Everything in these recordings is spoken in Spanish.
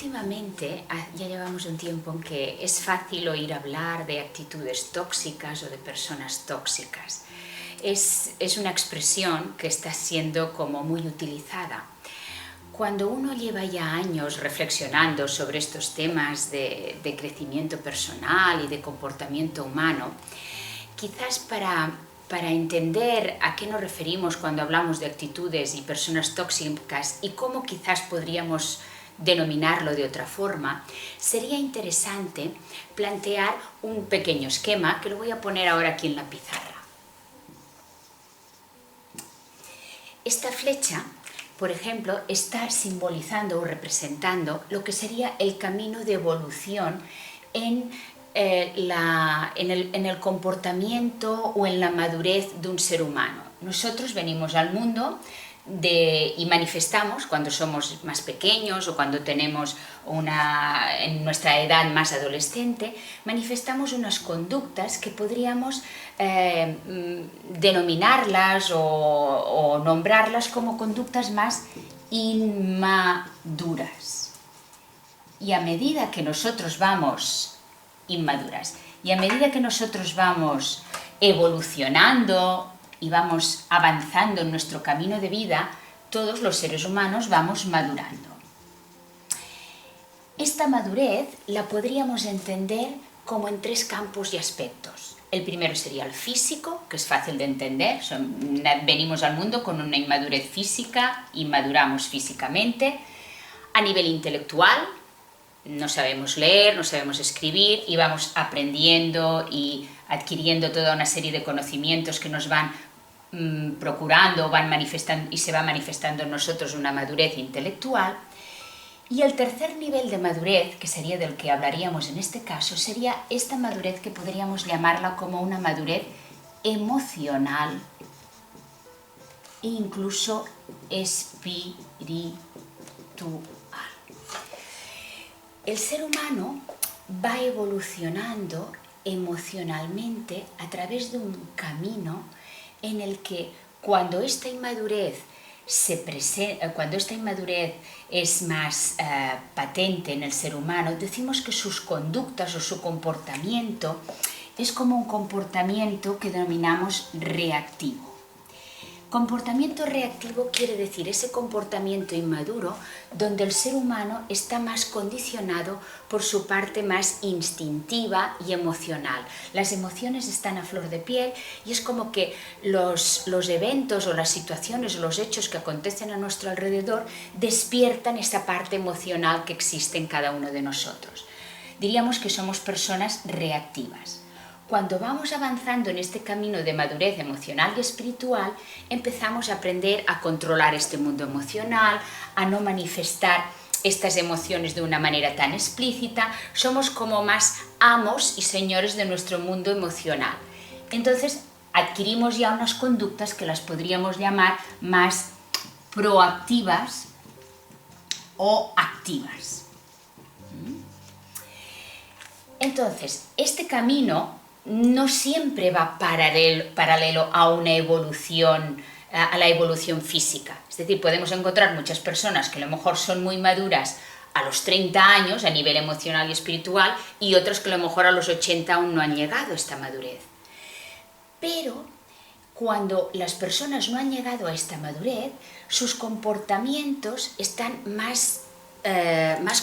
Últimamente ya llevamos un tiempo en que es fácil oír hablar de actitudes tóxicas o de personas tóxicas. Es una expresión que está siendo como muy utilizada. Cuando uno lleva ya años reflexionando sobre estos temas de crecimiento personal y de comportamiento humano, quizás para entender a qué nos referimos cuando hablamos de actitudes y personas tóxicas y cómo quizás podríamos denominarlo de otra forma, sería interesante plantear un pequeño esquema que lo voy a poner ahora aquí en la pizarra. Esta flecha, por ejemplo, está simbolizando o representando lo que sería el camino de evolución en el comportamiento o en la madurez de un ser humano. Nosotros venimos al mundo y manifestamos cuando somos más pequeños o cuando tenemos en nuestra edad más adolescente, manifestamos unas conductas que podríamos denominarlas o nombrarlas como conductas más inmaduras. Y a medida que nosotros vamos inmaduras, y a medida que nosotros vamos evolucionando y vamos avanzando en nuestro camino de vida, todos los seres humanos vamos madurando. Esta madurez la podríamos entender como en tres campos y aspectos. El primero sería el físico, que es fácil de entender. Venimos al mundo con una inmadurez física y maduramos físicamente. A nivel intelectual, no sabemos leer, no sabemos escribir y vamos aprendiendo y adquiriendo toda una serie de conocimientos que nos van procurando van manifestando y se va manifestando en nosotros una madurez intelectual. Y el tercer nivel de madurez, que sería del que hablaríamos en este caso, sería esta madurez que podríamos llamarla como una madurez emocional e incluso espiritual. El ser humano va evolucionando emocionalmente a través de un camino en el que cuando esta inmadurez es más patente en el ser humano, decimos que sus conductas o su comportamiento es como un comportamiento que denominamos reactivo. Comportamiento reactivo quiere decir ese comportamiento inmaduro donde el ser humano está más condicionado por su parte más instintiva y emocional. Las emociones están a flor de piel y es como que los eventos o las situaciones o los hechos que acontecen a nuestro alrededor despiertan esa parte emocional que existe en cada uno de nosotros. Diríamos que somos personas reactivas. Cuando vamos avanzando en este camino de madurez emocional y espiritual, empezamos a aprender a controlar este mundo emocional, a no manifestar estas emociones de una manera tan explícita, somos como más amos y señores de nuestro mundo emocional. Entonces, adquirimos ya unas conductas que las podríamos llamar más proactivas o activas. Entonces, este camino no siempre va paralelo a una evolución, a la evolución física. Es decir, podemos encontrar muchas personas que a lo mejor son muy maduras a los 30 años a nivel emocional y espiritual y otras que a lo mejor a los 80 aún no han llegado a esta madurez. Pero cuando las personas no han llegado a esta madurez, sus comportamientos están más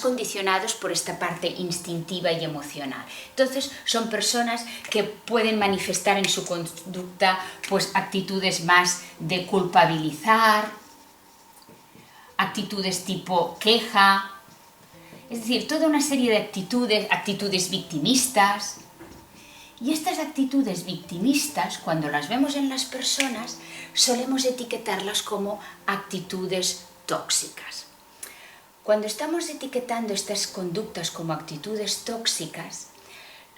condicionados por esta parte instintiva y emocional. Entonces son personas que pueden manifestar en su conducta pues actitudes más de culpabilizar, actitudes tipo queja, es decir, toda una serie de actitudes victimistas. Y estas actitudes victimistas, cuando las vemos en las personas, solemos etiquetarlas como actitudes tóxicas. Cuando estamos etiquetando estas conductas como actitudes tóxicas,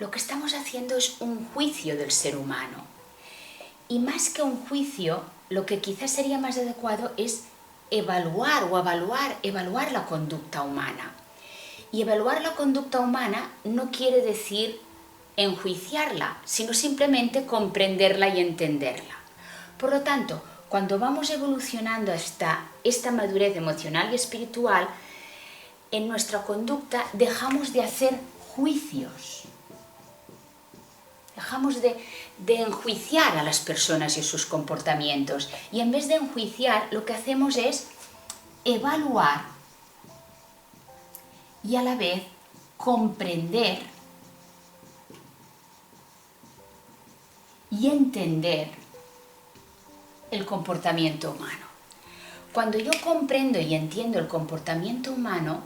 lo que estamos haciendo es un juicio del ser humano. Y más que un juicio, lo que quizás sería más adecuado es evaluar la conducta humana. Y evaluar la conducta humana no quiere decir enjuiciarla, sino simplemente comprenderla y entenderla. Por lo tanto, cuando vamos evolucionando hasta esta madurez emocional y espiritual, en nuestra conducta dejamos de hacer juicios. Dejamos de enjuiciar a las personas y sus comportamientos. Y en vez de enjuiciar, lo que hacemos es evaluar y a la vez comprender y entender el comportamiento humano. Cuando yo comprendo y entiendo el comportamiento humano,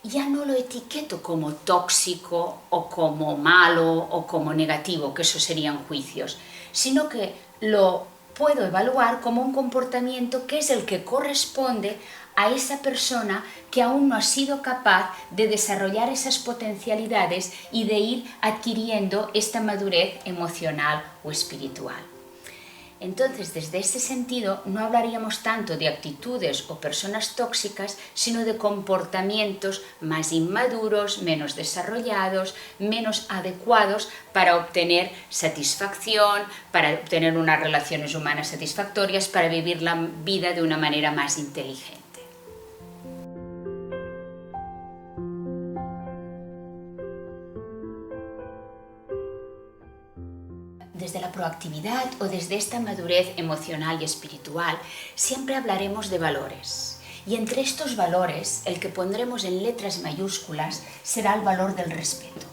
ya no lo etiqueto como tóxico o como malo o como negativo, que eso serían juicios, sino que lo puedo evaluar como un comportamiento que es el que corresponde a esa persona que aún no ha sido capaz de desarrollar esas potencialidades y de ir adquiriendo esta madurez emocional o espiritual. Entonces, desde ese sentido, no hablaríamos tanto de actitudes o personas tóxicas, sino de comportamientos más inmaduros, menos desarrollados, menos adecuados para obtener satisfacción, para obtener unas relaciones humanas satisfactorias, para vivir la vida de una manera más inteligente. Desde la proactividad o desde esta madurez emocional y espiritual, siempre hablaremos de valores. Y entre estos valores, el que pondremos en letras mayúsculas será el valor del respeto.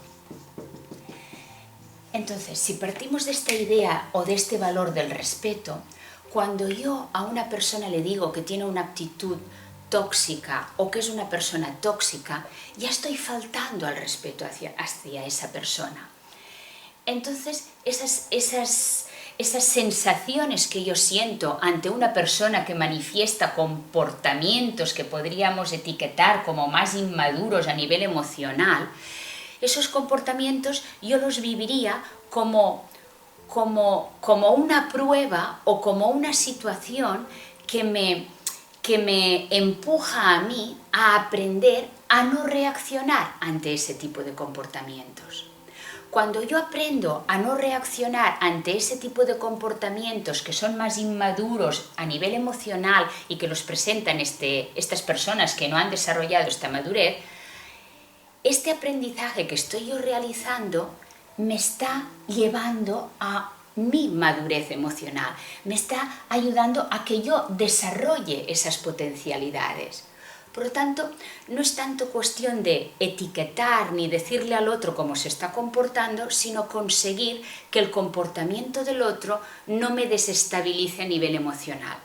Entonces, si partimos de esta idea o de este valor del respeto, cuando yo a una persona le digo que tiene una actitud tóxica o que es una persona tóxica, ya estoy faltando al respeto hacia esa persona. Entonces, esas sensaciones que yo siento ante una persona que manifiesta comportamientos que podríamos etiquetar como más inmaduros a nivel emocional, esos comportamientos yo los viviría como una prueba o como una situación que me empuja a mí a aprender a no reaccionar ante ese tipo de comportamientos. Cuando yo aprendo a no reaccionar ante ese tipo de comportamientos que son más inmaduros a nivel emocional y que los presentan estas personas que no han desarrollado esta madurez, este aprendizaje que estoy yo realizando me está llevando a mi madurez emocional, me está ayudando a que yo desarrolle esas potencialidades. Por lo tanto, no es tanto cuestión de etiquetar ni decirle al otro cómo se está comportando, sino conseguir que el comportamiento del otro no me desestabilice a nivel emocional.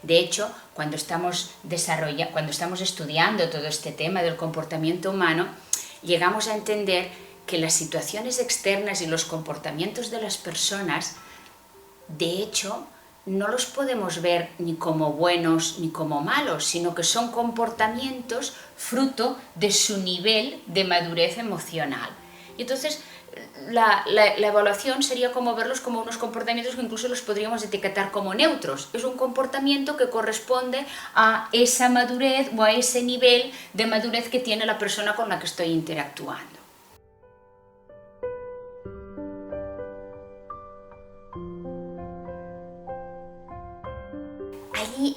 De hecho, cuando estamos estudiando todo este tema del comportamiento humano, llegamos a entender que las situaciones externas y los comportamientos de las personas, de hecho, no los podemos ver ni como buenos ni como malos, sino que son comportamientos fruto de su nivel de madurez emocional. Y entonces, la evaluación sería como verlos como unos comportamientos que incluso los podríamos etiquetar como neutros. Es un comportamiento que corresponde a esa madurez o a ese nivel de madurez que tiene la persona con la que estoy interactuando.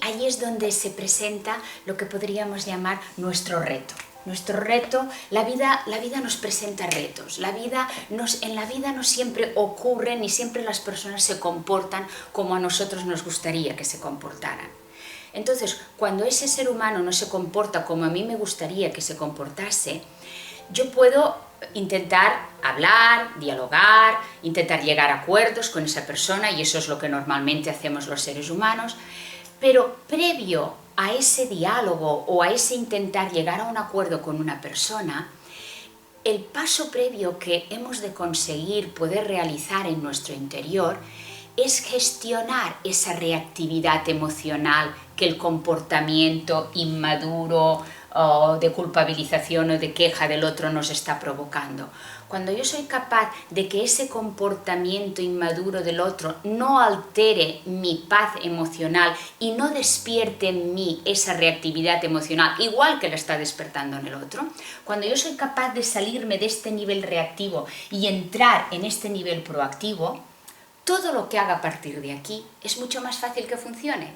Allí es donde se presenta lo que podríamos llamar nuestro reto. Nuestro reto, la vida nos presenta retos. En la vida no siempre ocurre ni siempre las personas se comportan como a nosotros nos gustaría que se comportaran. Entonces, cuando ese ser humano no se comporta como a mí me gustaría que se comportase, yo puedo intentar hablar, dialogar, intentar llegar a acuerdos con esa persona, y eso es lo que normalmente hacemos los seres humanos. Pero previo a ese diálogo o a ese intentar llegar a un acuerdo con una persona, el paso previo que hemos de conseguir poder realizar en nuestro interior es gestionar esa reactividad emocional que el comportamiento inmaduro o de culpabilización o de queja del otro nos está provocando. Cuando yo soy capaz de que ese comportamiento inmaduro del otro no altere mi paz emocional y no despierte en mí esa reactividad emocional, igual que la está despertando en el otro, cuando yo soy capaz de salirme de este nivel reactivo y entrar en este nivel proactivo, todo lo que haga a partir de aquí es mucho más fácil que funcione.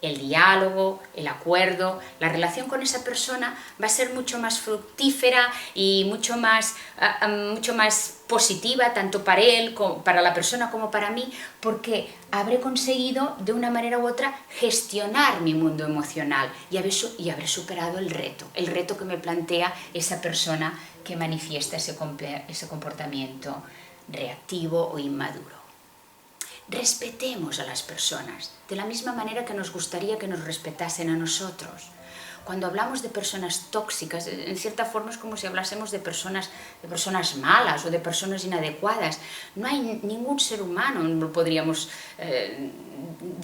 el diálogo, el acuerdo, la relación con esa persona va a ser mucho más fructífera y mucho más positiva, tanto para él, para la persona como para mí, porque habré conseguido de una manera u otra gestionar mi mundo emocional y habré superado el reto que me plantea esa persona que manifiesta ese comportamiento reactivo o inmaduro. Respetemos a las personas, de la misma manera que nos gustaría que nos respetasen a nosotros. Cuando hablamos de personas tóxicas, en cierta forma es como si hablásemos de personas malas o de personas inadecuadas. No hay ningún ser humano, de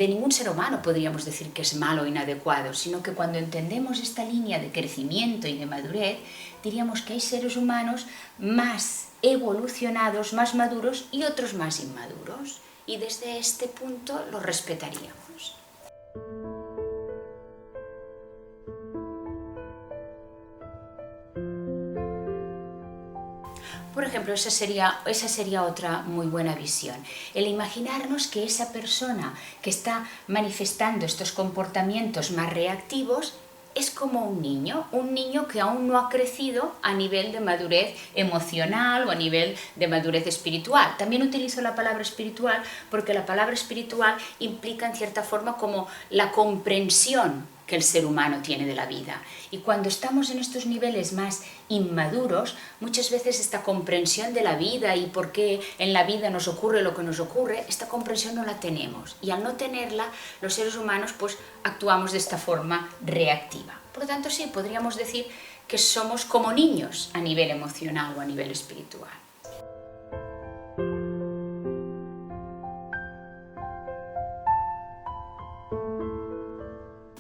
ningún ser humano podríamos decir que es malo o inadecuado, sino que cuando entendemos esta línea de crecimiento y de madurez, diríamos que hay seres humanos más evolucionados, más maduros y otros más inmaduros. Y desde este punto los respetaríamos. Por ejemplo, esa sería otra muy buena visión. El imaginarnos que esa persona que está manifestando estos comportamientos más reactivos es como un niño que aún no ha crecido a nivel de madurez emocional o a nivel de madurez espiritual. También utilizo la palabra espiritual porque la palabra espiritual implica en cierta forma como la comprensión que el ser humano tiene de la vida. Y cuando estamos en estos niveles más inmaduros, muchas veces esta comprensión de la vida y por qué en la vida nos ocurre lo que nos ocurre, esta comprensión no la tenemos. Y al no tenerla, los seres humanos pues actuamos de esta forma reactiva. Por lo tanto, sí, podríamos decir que somos como niños a nivel emocional o a nivel espiritual.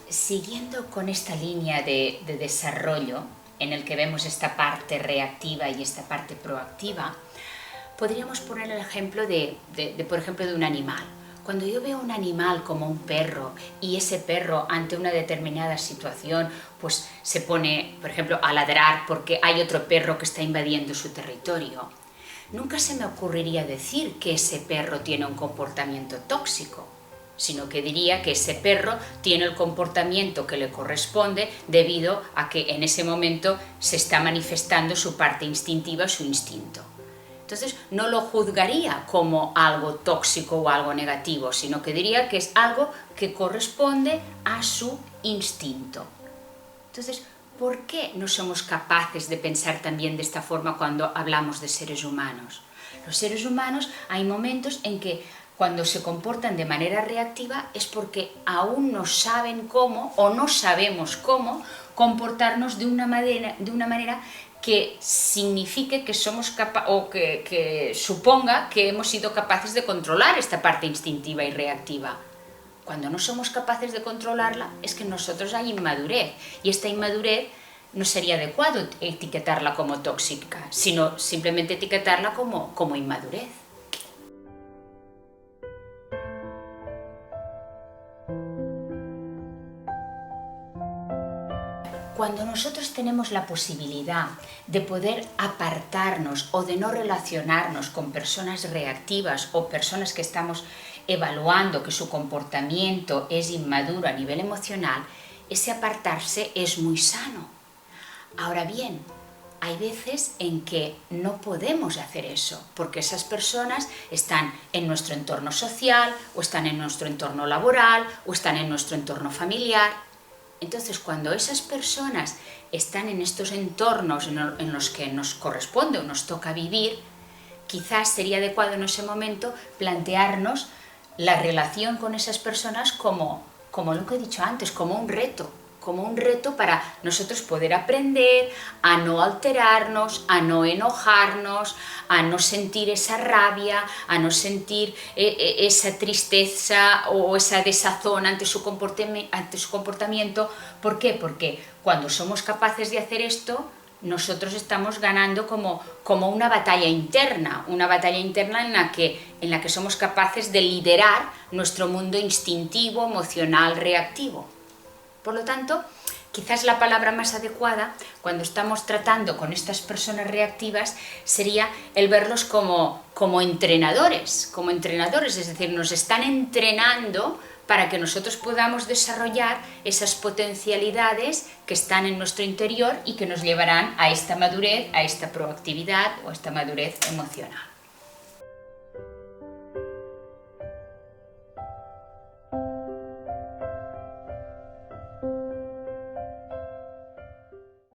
Siguiendo con esta línea de desarrollo, en el que vemos esta parte reactiva y esta parte proactiva, podríamos poner el ejemplo por ejemplo, de un animal. Cuando yo veo un animal como un perro y ese perro ante una determinada situación pues se pone, por ejemplo, a ladrar porque hay otro perro que está invadiendo su territorio, nunca se me ocurriría decir que ese perro tiene un comportamiento tóxico, sino que diría que ese perro tiene el comportamiento que le corresponde debido a que en ese momento se está manifestando su parte instintiva, su instinto. Entonces no lo juzgaría como algo tóxico o algo negativo, sino que diría que es algo que corresponde a su instinto. Entonces, ¿por qué no somos capaces de pensar también de esta forma cuando hablamos de seres humanos? Los seres humanos hay momentos en que cuando se comportan de manera reactiva es porque aún no saben cómo o no sabemos cómo comportarnos de una manera que signifique que somos que suponga que hemos sido capaces de controlar esta parte instintiva y reactiva. Cuando no somos capaces de controlarla es que en nosotros hay inmadurez y esta inmadurez no sería adecuado etiquetarla como tóxica, sino simplemente etiquetarla como inmadurez. Cuando nosotros tenemos la posibilidad de poder apartarnos o de no relacionarnos con personas reactivas o personas que estamos evaluando que su comportamiento es inmaduro a nivel emocional, ese apartarse es muy sano. Ahora bien, hay veces en que no podemos hacer eso, porque esas personas están en nuestro entorno social, o están en nuestro entorno laboral, o están en nuestro entorno familiar. Entonces, cuando esas personas están en estos entornos en los que nos corresponde o nos toca vivir, quizás sería adecuado en ese momento plantearnos la relación con esas personas como lo que he dicho antes, como un reto para nosotros poder aprender a no alterarnos, a no enojarnos, a no sentir esa rabia, a no sentir esa tristeza o esa desazón ante su comportamiento. ¿Por qué? Porque cuando somos capaces de hacer esto, nosotros estamos ganando como una batalla interna en la que somos capaces de liderar nuestro mundo instintivo, emocional, reactivo. Por lo tanto, quizás la palabra más adecuada cuando estamos tratando con estas personas reactivas sería el verlos como entrenadores, es decir, nos están entrenando para que nosotros podamos desarrollar esas potencialidades que están en nuestro interior y que nos llevarán a esta madurez, a esta proactividad o a esta madurez emocional.